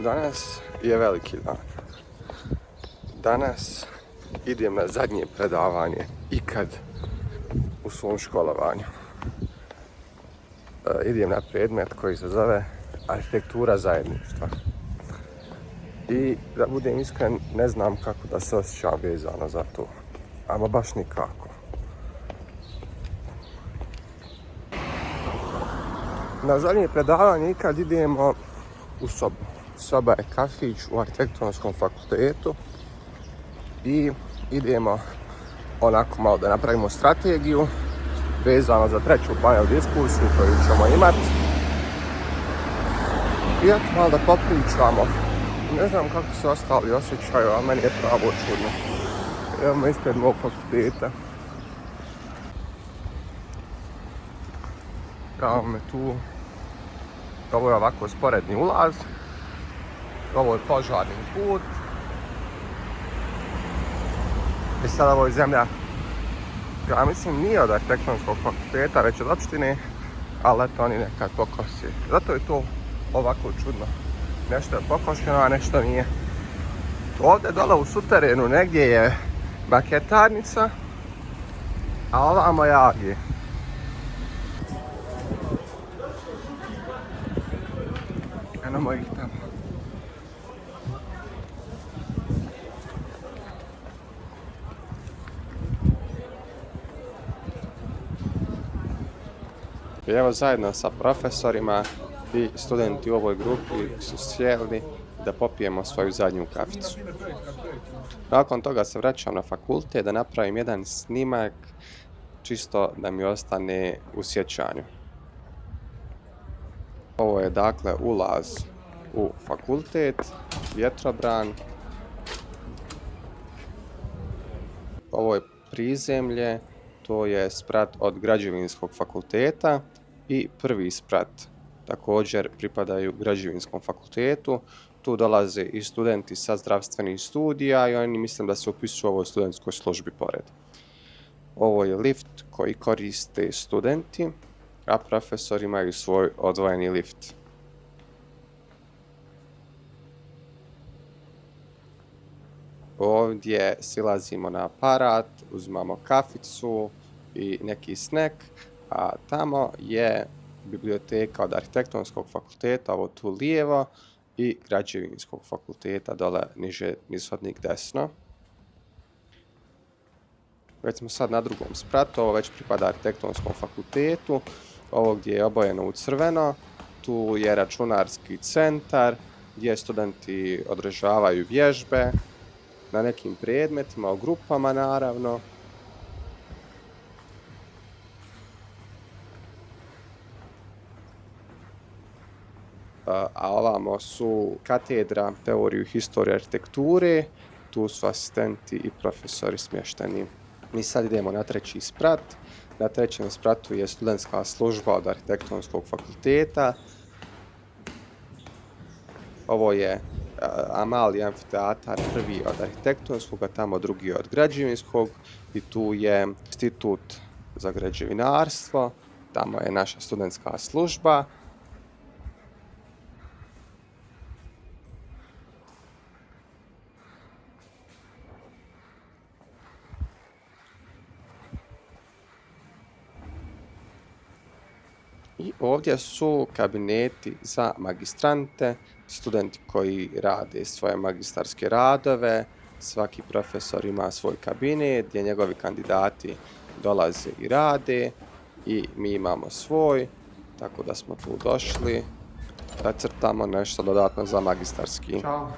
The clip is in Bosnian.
Danas je veliki dan. Danas idem na zadnje predavanje ikad u svom školovanju. Idem na predmet koji se zove arhitektura zajedništva. I da budem iskren, ne znam kako da se osjećam vezano za to. Ama baš nikako. Na zadnje predavanje ikad idemo u sobu. Soba je kafić u arhitektonskom fakultetu i idemo onako malo da napravimo strategiju vezano za treću panel diskusiju koju ćemo imati. I eto malo da popričamo. Ne znam kako se ostali osjećaju, ali meni je pravo čudno. Evo me ispred mog fakulteta. Evo me tu. Ovo je ovako sporedni ulaz. Ovo je požarni put. I sad ovo je zemlja, ja mislim nije od arhitektonskog fakulteta, već od opštine, ali eto oni nekad pokosi. Zato je to ovako čudno. Nešto je pokošeno, a nešto nije. Ovdje dole u suterenu negdje je maketarnica, a ovamo je AG. Eno ih tamo. I evo zajedno sa profesorima i studenti u ovoj grupi su sjeli da popijemo svoju zadnju kaficu. Nakon toga se vraćam na fakultet da napravim jedan snimak čisto da mi ostane u sjećanju. Ovo je dakle ulaz u fakultet, vjetrobran. Ovo je prizemlje, to je sprat od građevinskog fakulteta i prvi sprat također pripadaju građevinskom fakultetu. Tu dolaze i studenti sa zdravstvenih studija i oni mislim da se upisuju u ovoj studentskoj službi pored. Ovo je lift koji koriste studenti, a profesori imaju svoj odvojeni lift. Ovdje silazimo na aparat, uzmamo kaficu i neki snack, a tamo je biblioteka od arhitektonskog fakulteta, ovo tu lijevo, i građevinskog fakulteta dole niže niz hodnik desno. Već smo sad na drugom spratu, ovo već pripada arhitektonskom fakultetu. Ovo gdje je obojeno u crveno, tu je računarski centar gdje studenti održavaju vježbe na nekim predmetima, u grupama naravno. A ovamo su katedra teoriju i historiju arhitekture, tu su asistenti i profesori smješteni. Mi sad idemo na treći sprat. Na trećem spratu je studentska služba od arhitektonskog fakulteta. Ovo je mali amfiteatar, prvi od arhitektonskog, a tamo drugi od građevinskog. I tu je institut za građevinarstvo, tamo je naša studentska služba. I ovdje su kabineti za magistrante, studenti koji rade svoje magistarske radove. Svaki profesor ima svoj kabinet gdje njegovi kandidati dolaze i rade i mi imamo svoj, tako da smo tu došli da crtamo nešto dodatno za magistarski. Ćao.